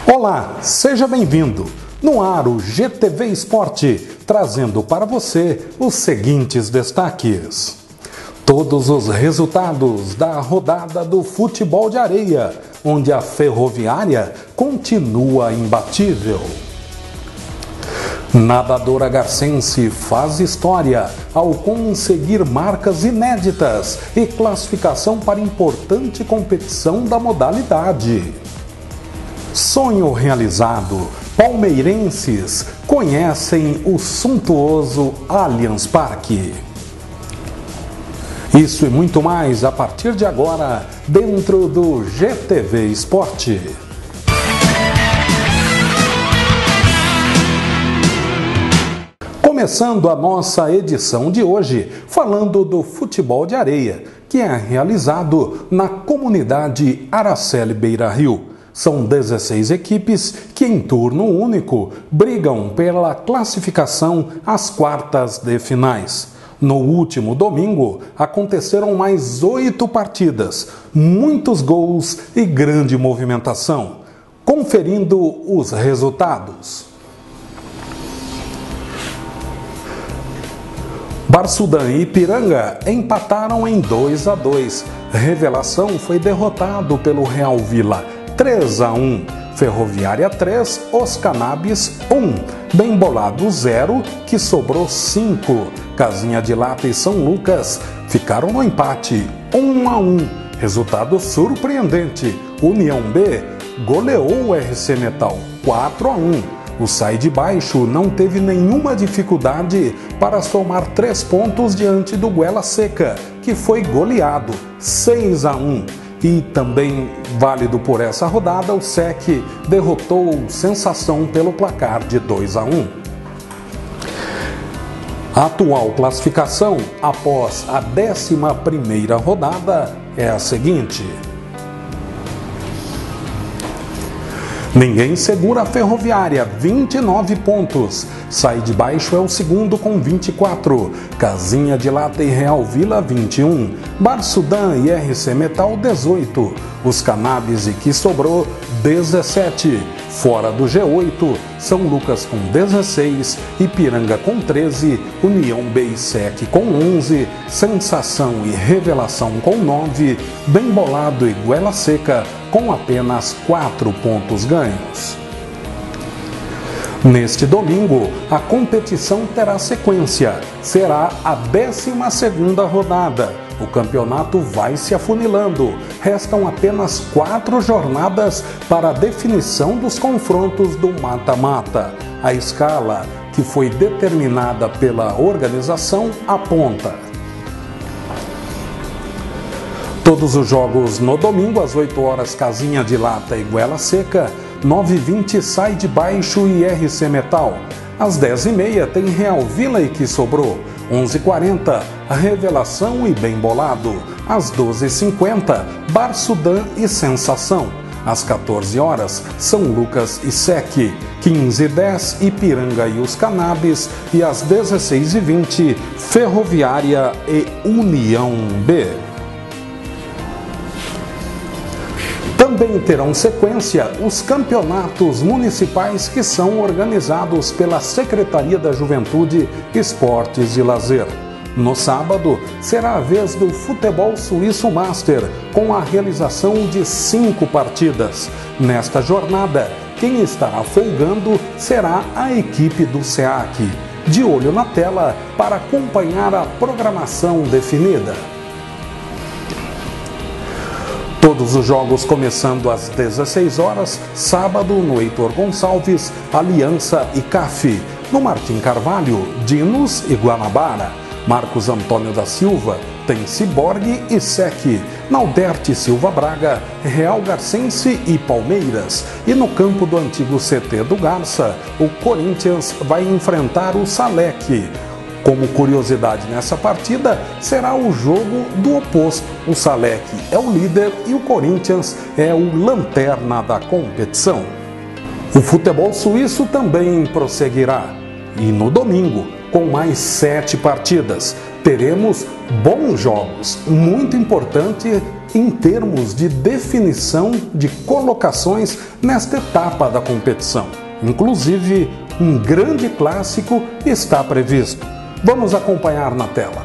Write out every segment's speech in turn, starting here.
Olá, seja bem-vindo. No ar o GTV Esporte, trazendo para você os seguintes destaques. Todos os resultados da rodada do futebol de areia, onde a Ferroviária continua imbatível. Nadadora garcense faz história ao conseguir marcas inéditas e classificação para importante competição da modalidade. Sonho realizado, palmeirenses conhecem o suntuoso Allianz Parque. Isso e muito mais a partir de agora, dentro do GTV Esporte. Começando a nossa edição de hoje, falando do futebol de areia, que é realizado na comunidade Araceli Beira Rio. São 16 equipes que, em turno único, brigam pela classificação às quartas de finais. No último domingo, aconteceram mais 8 partidas, muitos gols e grande movimentação. Conferindo os resultados. Barsudã e Ipiranga empataram em 2-2. Revelação foi derrotado pelo Real Vila 3-1. Ferroviária 3, Os Cannabis 1. Bem Bolado 0, que sobrou 5. Casinha de Lata e São Lucas ficaram no empate 1-1. Resultado surpreendente. União B goleou o RC Metal 4-1. O Sai de Baixo não teve nenhuma dificuldade para somar 3 pontos diante do Goela Seca, que foi goleado 6-1. E também válido por essa rodada, o SEC derrotou o Sensação pelo placar de 2-1. A atual classificação após a 11ª rodada é a seguinte. Ninguém segura a Ferroviária, 29 pontos. Sai de Baixo é o segundo com 24. Casinha de Lata e Real Vila, 21. Barsudã e RC Metal, 18. Os Cannabis e que sobrou, 17. Fora do G8, São Lucas com 16, Ipiranga com 13, União B e SEC com 11, Sensação e Revelação com 9, Bem Bolado e Goela Seca com apenas 4 pontos ganhos. Neste domingo, a competição terá sequência. Será a 12ª rodada. O campeonato vai se afunilando. Restam apenas 4 jornadas para a definição dos confrontos do mata-mata. A escala, que foi determinada pela organização, aponta: todos os jogos no domingo, às 8 horas, Casinha de Lata e Goela Seca. 9h20, Sai de Baixo e RC Metal. Às 10h30 tem Real Vila e que sobrou. 11h40, Revelação e Bem Bolado. Às 12h50, Barsudã e Sensação. Às 14 horas, São Lucas e SEC. 15h10, Ipiranga e os Cannabis. E às 16h20, Ferroviária e União B. Também terão sequência os campeonatos municipais que são organizados pela Secretaria da Juventude, Esportes e Lazer. No sábado, será a vez do Futebol Suíço Master, com a realização de 5 partidas. Nesta jornada, quem estará folgando será a equipe do SEAC. De olho na tela para acompanhar a programação definida. Todos os jogos começando às 16 horas, sábado no Heitor Gonçalves, Aliança e CAF. No Martim Carvalho, Dinos e Guanabara. Marcos Antônio da Silva tem Ciborgue e SEC. Na Alderte Silva Braga, Real Garcense e Palmeiras. E no campo do antigo CT do Garça, o Corinthians vai enfrentar o Salek. Como curiosidade nessa partida, será o jogo do oposto. O Salek é o líder e o Corinthians é o lanterna da competição. O futebol suíço também prosseguirá. E no domingo, com mais 7 partidas. teremos bons jogos, muito importante em termos de definição de colocações nesta etapa da competição. Inclusive, um grande clássico está previsto. Vamos acompanhar na tela.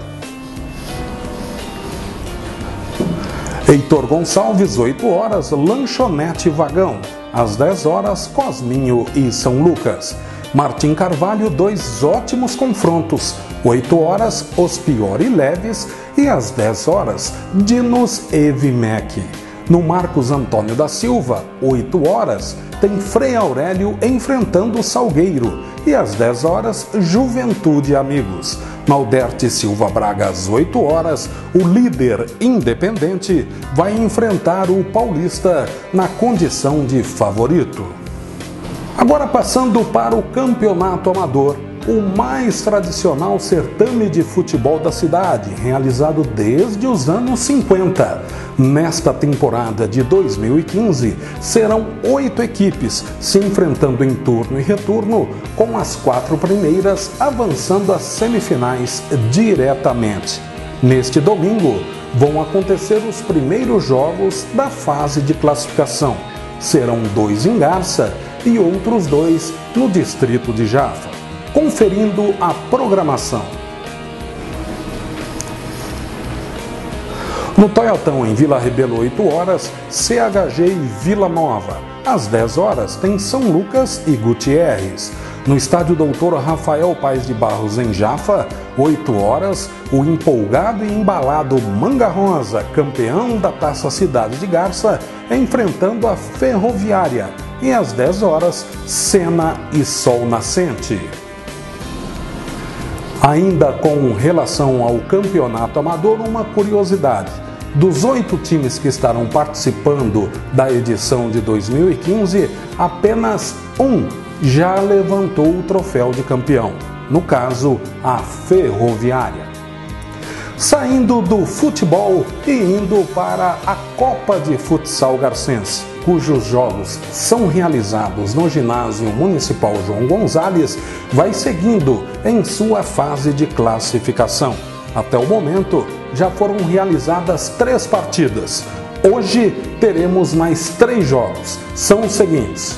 Heitor Gonçalves, 8 horas, Lanchonete Vagão. Às 10 horas, Cosminho e São Lucas. Martim Carvalho, 2 ótimos confrontos. 8 horas, Ospior e Leves. E às 10 horas, Dinos e Vimec. No Marcos Antônio da Silva, 8 horas, tem Frei Aurélio enfrentando o Salgueiro. E às 10 horas, Juventude Amigos. Na Alderte Silva Braga, às 8 horas, o líder Independente vai enfrentar o Paulista na condição de favorito. Agora passando para o Campeonato Amador, o mais tradicional certame de futebol da cidade, realizado desde os anos 50. Nesta temporada de 2015, serão 8 equipes se enfrentando em turno e retorno, com as 4 primeiras avançando às semifinais diretamente. Neste domingo, vão acontecer os primeiros jogos da fase de classificação. Serão 2 em Garça e outros 2 no distrito de Jafa. Conferindo a programação. No Toyotão, em Vila Rebelo, 8 horas, CHG e Vila Nova. Às 10 horas, tem São Lucas e Gutierrez. No estádio Doutor Rafael Paes de Barros, em Jafa, 8 horas, o empolgado e embalado Manga Rosa, campeão da Taça Cidade de Garça, enfrentando a Ferroviária. E às 10 horas, Sena e Sol Nascente. Ainda com relação ao campeonato amador, uma curiosidade. Dos 8 times que estarão participando da edição de 2015, apenas um já levantou o troféu de campeão. No caso, a Ferroviária. Saindo do futebol e indo para a Copa de Futsal Garcense, cujos jogos são realizados no Ginásio Municipal João Gonzalez, vai seguindo em sua fase de classificação. Até o momento, já foram realizadas 3 partidas. Hoje teremos mais 3 jogos. São os seguintes.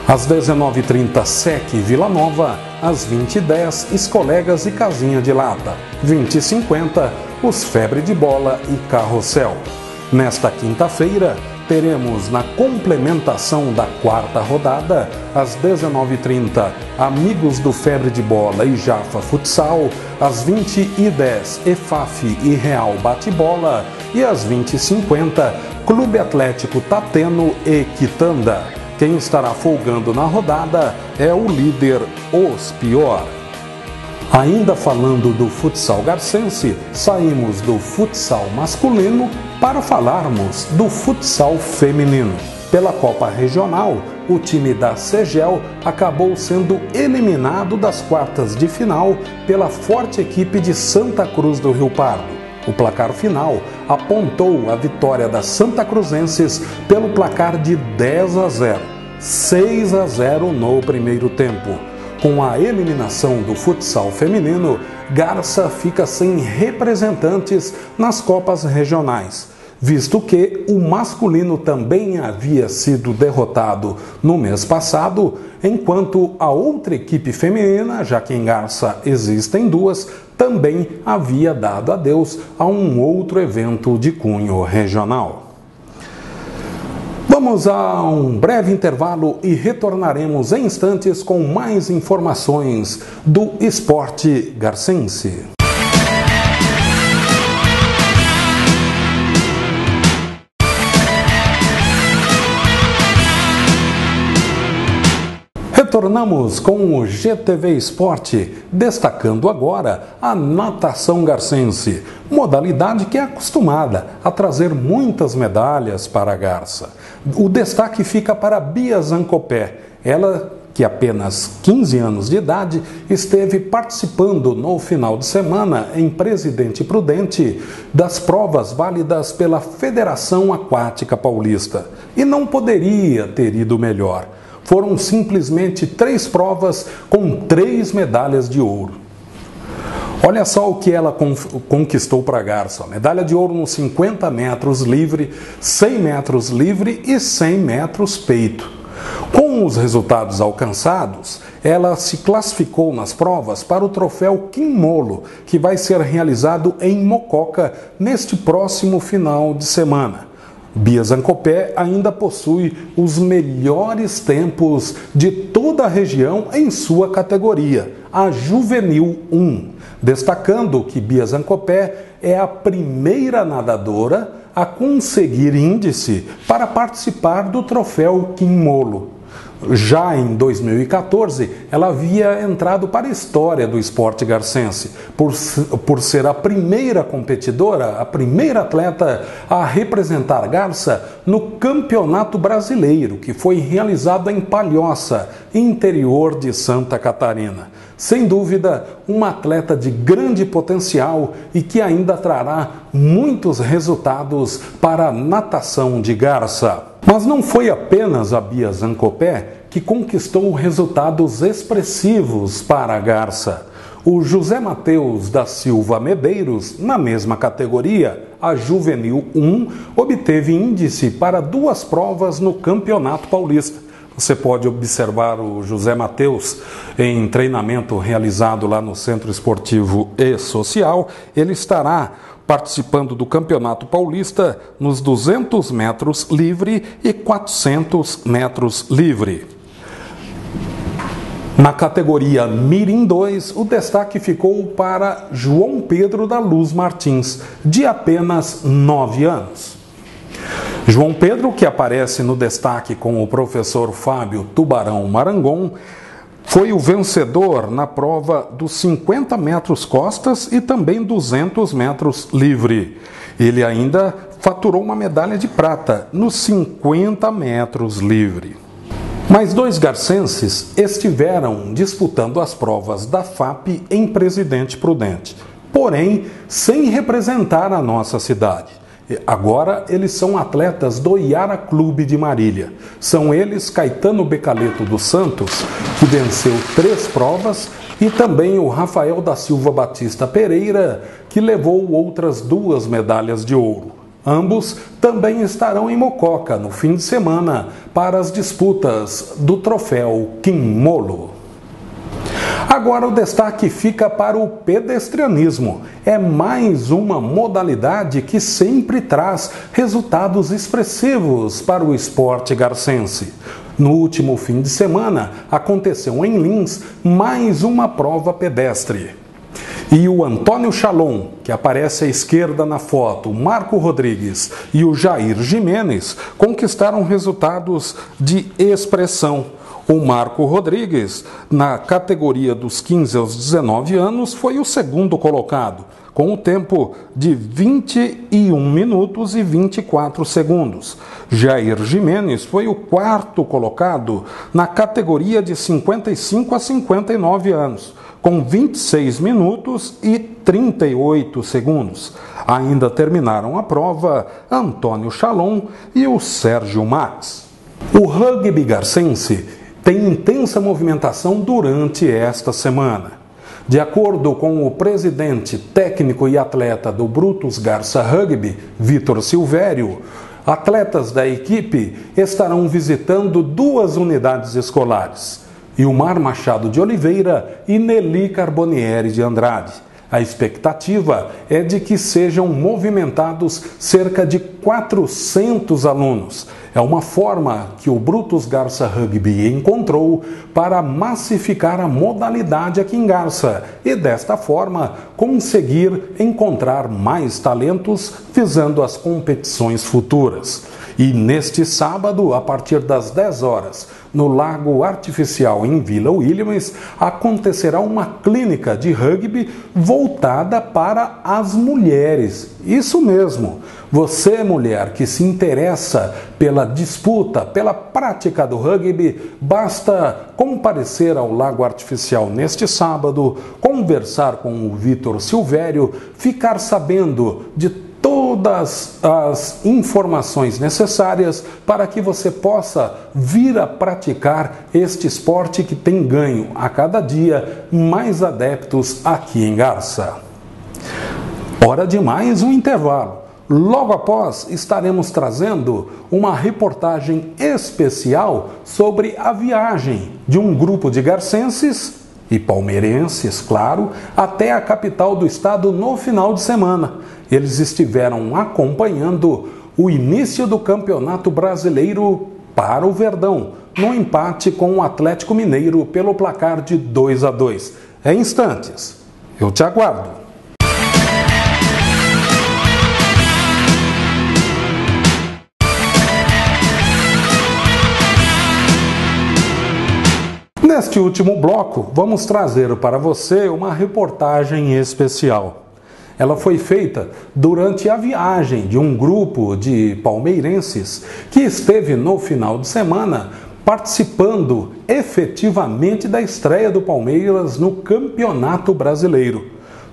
Às 19h30, SEC Vila Nova. Às 20h10, Escolegas e Casinha de Lata. 20h50, os Febre de Bola e Carrossel. Nesta quinta-feira, teremos na complementação da 4ª rodada, às 19h30, Amigos do Febre de Bola e Jafa Futsal. Às 20h10, EFAF e Real Bate-Bola. E às 20h50, Clube Atlético Tateno e Quitanda. Quem estará folgando na rodada é o líder Ospior. Ainda falando do futsal garcense, saímos do futsal masculino para falarmos do futsal feminino. Pela Copa Regional, o time da Segel acabou sendo eliminado das quartas de final pela forte equipe de Santa Cruz do Rio Pardo. O placar final apontou a vitória das Santa Cruzenses pelo placar de 10-0, 6-0 no primeiro tempo. Com a eliminação do futsal feminino, Garça fica sem representantes nas Copas Regionais, visto que o masculino também havia sido derrotado no mês passado, enquanto a outra equipe feminina, já que em Garça existem 2, também havia dado adeus a um outro evento de cunho regional. Vamos a um breve intervalo e retornaremos em instantes com mais informações do esporte garcense. Retornamos com o GTV Esporte, destacando agora a natação garcense, modalidade que é acostumada a trazer muitas medalhas para a Garça. O destaque fica para Bia Zancopé, ela que apenas 15 anos de idade esteve participando no final de semana em Presidente Prudente das provas válidas pela Federação Aquática Paulista e não poderia ter ido melhor. Foram simplesmente 3 provas com 3 medalhas de ouro. Olha só o que ela conquistou para a Garça. Medalha de ouro nos 50 metros livre, 100 metros livre e 100 metros peito. Com os resultados alcançados, ela se classificou nas provas para o troféu Kim Molo, que vai ser realizado em Mococa neste próximo final de semana. Bia Zancopé ainda possui os melhores tempos de toda a região em sua categoria, a Juvenil 1, destacando que Bia Zancopé é a primeira nadadora a conseguir índice para participar do troféu Kim Molo. Já em 2014, ela havia entrado para a história do esporte garcense, por ser a primeira competidora, a primeira atleta a representar Garça no Campeonato Brasileiro, que foi realizado em Palhoça, interior de Santa Catarina. Sem dúvida, uma atleta de grande potencial e que ainda trará muitos resultados para a natação de Garça. Mas não foi apenas a Bia Zancopé que conquistou resultados expressivos para a Garça. O José Mateus da Silva Medeiros, na mesma categoria, a Juvenil 1, obteve índice para 2 provas no Campeonato Paulista. Você pode observar o José Mateus em treinamento realizado lá no Centro Esportivo e Social. Ele estará participando do Campeonato Paulista nos 200 metros livre e 400 metros livre. Na categoria Mirim 2, o destaque ficou para João Pedro da Luz Martins, de apenas 9 anos. João Pedro, que aparece no destaque com o professor Fábio Tubarão Marangon, foi o vencedor na prova dos 50 metros costas e também 200 metros livre. Ele ainda faturou uma medalha de prata nos 50 metros livre. Mais 2 garcenses estiveram disputando as provas da FAP em Presidente Prudente, porém sem representar a nossa cidade. Agora eles são atletas do Iara Clube de Marília. São eles Caetano Becaleto dos Santos, que venceu 3 provas, e também o Rafael da Silva Batista Pereira, que levou outras 2 medalhas de ouro. Ambos também estarão em Mococa no fim de semana para as disputas do troféu Kim Molo. Agora o destaque fica para o pedestrianismo. É mais uma modalidade que sempre traz resultados expressivos para o esporte garcense. No último fim de semana, aconteceu em Lins mais uma prova pedestre. E o Antônio Chalon, que aparece à esquerda na foto, o Marco Rodrigues e o Jair Jimenez conquistaram resultados de expressão. O Marco Rodrigues, na categoria dos 15 aos 19 anos, foi o segundo colocado, com o tempo de 21 minutos e 24 segundos. Jair Jimenez foi o 4º colocado na categoria de 55 a 59 anos, com 26 minutos e 38 segundos. Ainda terminaram a prova Antônio Chalon e o Sérgio Max. O rugby garcense tem intensa movimentação durante esta semana. De acordo com o presidente, técnico e atleta do Brutus Garça Rugby, Vitor Silvério, atletas da equipe estarão visitando 2 unidades escolares, Ilmar Machado de Oliveira e Nelly Carbonieri de Andrade. A expectativa é de que sejam movimentados cerca de 400 alunos. É uma forma que o Brutus Garça Rugby encontrou para massificar a modalidade aqui em Garça e, desta forma, conseguir encontrar mais talentos visando as competições futuras. E neste sábado, a partir das 10 horas, no Lago Artificial em Vila Williams, acontecerá uma clínica de rugby voltada para as mulheres. Isso mesmo! Você, mulher, que se interessa pela disputa, pela prática do rugby, basta comparecer ao Lago Artificial neste sábado, conversar com o Vitor Silvério, ficar sabendo de todas as informações necessárias para que você possa vir a praticar este esporte que tem ganho a cada dia mais adeptos aqui em Garça. Hora de mais um intervalo. Logo após, estaremos trazendo uma reportagem especial sobre a viagem de um grupo de garcenses e palmeirenses, claro, até a capital do estado no final de semana. Eles estiveram acompanhando o início do Campeonato Brasileiro para o Verdão, no empate com o Atlético Mineiro pelo placar de 2-2. Em instantes, eu te aguardo. Neste último bloco, vamos trazer para você uma reportagem especial. Ela foi feita durante a viagem de um grupo de palmeirenses que esteve no final de semana participando efetivamente da estreia do Palmeiras no Campeonato Brasileiro.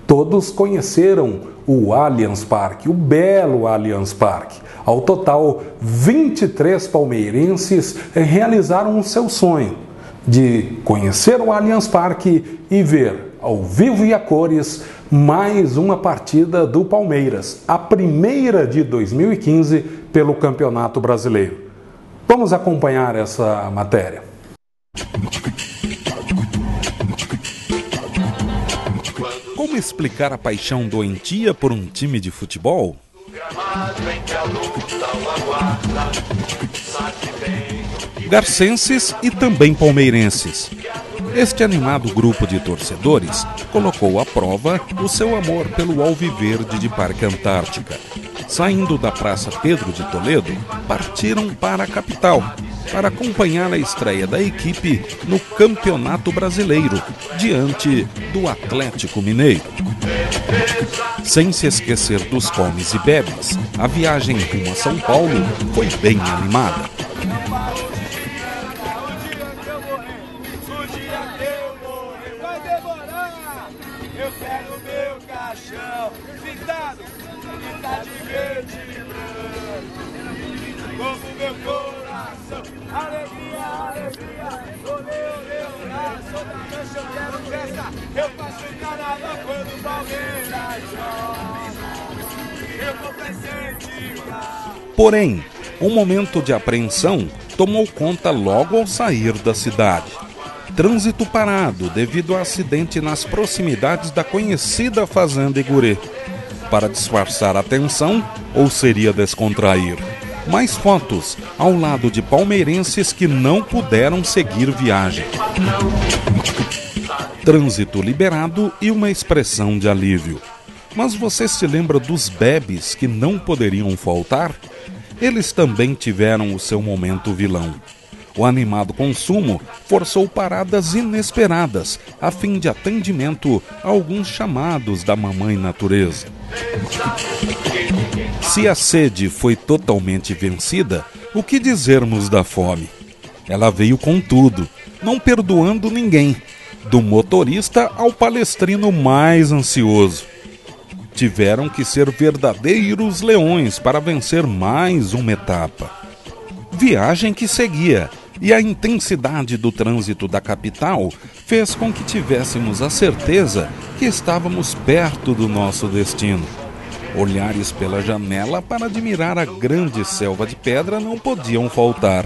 Todos conheceram o Allianz Parque, o belo Allianz Parque. Ao total, 23 palmeirenses realizaram o seu sonho de conhecer o Allianz Parque e ver ao vivo e a cores mais uma partida do Palmeiras, a primeira de 2015 pelo Campeonato Brasileiro. Vamos acompanhar essa matéria. Como explicar a paixão doentia por um time de futebol? Garcenses e também palmeirenses. Este animado grupo de torcedores colocou à prova o seu amor pelo Alviverde de Parque Antártica. Saindo da Praça Pedro de Toledo, partiram para a capital para acompanhar a estreia da equipe no Campeonato Brasileiro, diante do Atlético Mineiro. Sem se esquecer dos comes e bebes, a viagem rumo a São Paulo foi bem animada. Porém, um momento de apreensão tomou conta logo ao sair da cidade. Trânsito parado devido a acidente nas proximidades da conhecida Fazenda Igurê. Para disfarçar a tensão, ou seria descontrair? Mais fotos ao lado de palmeirenses que não puderam seguir viagem. Trânsito liberado e uma expressão de alívio. Mas você se lembra dos bebes que não poderiam faltar? Eles também tiveram o seu momento vilão. O animado consumo forçou paradas inesperadas a fim de atendimento a alguns chamados da mamãe natureza. Se a sede foi totalmente vencida, o que dizermos da fome? Ela veio com tudo, não perdoando ninguém, do motorista ao palestrino mais ansioso. Tiveram que ser verdadeiros leões para vencer mais uma etapa. Viagem que seguia, e a intensidade do trânsito da capital fez com que tivéssemos a certeza que estávamos perto do nosso destino. Olhares pela janela para admirar a grande selva de pedra não podiam faltar.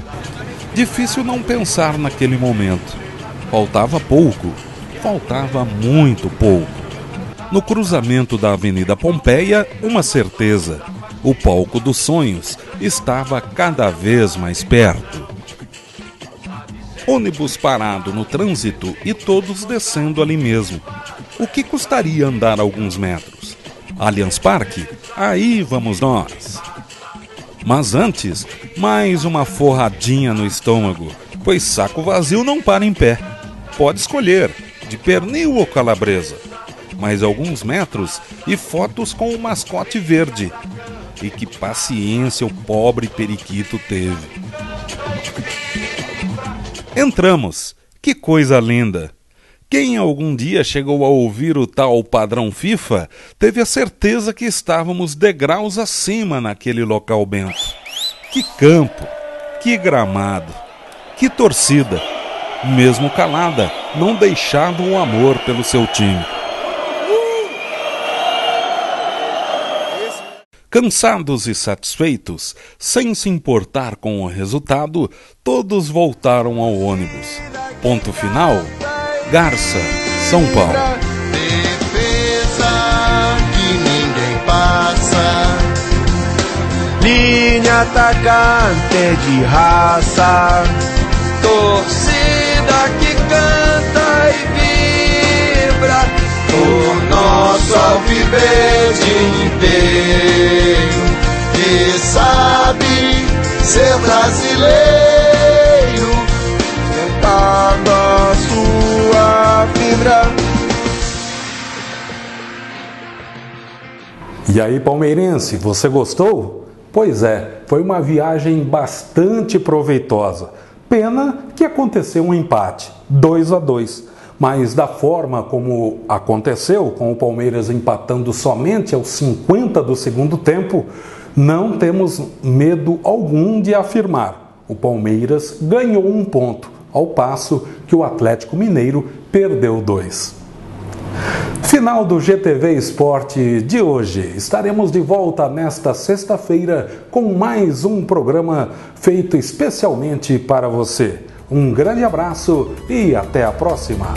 Difícil não pensar naquele momento. Faltava pouco, faltava muito pouco. No cruzamento da Avenida Pompeia, uma certeza: o palco dos sonhos estava cada vez mais perto. Ônibus parado no trânsito e todos descendo ali mesmo. O que custaria andar alguns metros? Allianz Parque? Aí vamos nós. Mas antes, mais uma forradinha no estômago, pois saco vazio não para em pé. Pode escolher, de pernil ou calabresa. Mais alguns metros e fotos com o mascote verde. E que paciência o pobre periquito teve. Entramos. Que coisa linda! Quem algum dia chegou a ouvir o tal padrão FIFA, teve a certeza que estávamos degraus acima naquele local bento. Que campo, que gramado, que torcida, mesmo calada, não deixava o amor pelo seu time. Cansados e satisfeitos, sem se importar com o resultado, todos voltaram ao ônibus. Ponto final, Garça, São Paulo. Defesa que ninguém passa, linha atacante de raça, torcida que canta e vibra por nosso alviverde inteiro, que sabe ser brasileiro, sentar na sua fibra. E aí, palmeirense, você gostou? Pois é, foi uma viagem bastante proveitosa. Pena que aconteceu um empate, 2-2. Mas da forma como aconteceu, com o Palmeiras empatando somente aos 50 do segundo tempo, não temos medo algum de afirmar: o Palmeiras ganhou 1 ponto, ao passo que o Atlético Mineiro perdeu 2. Final do GTV Esporte de hoje. Estaremos de volta nesta sexta-feira com mais um programa feito especialmente para você. Um grande abraço e até a próxima!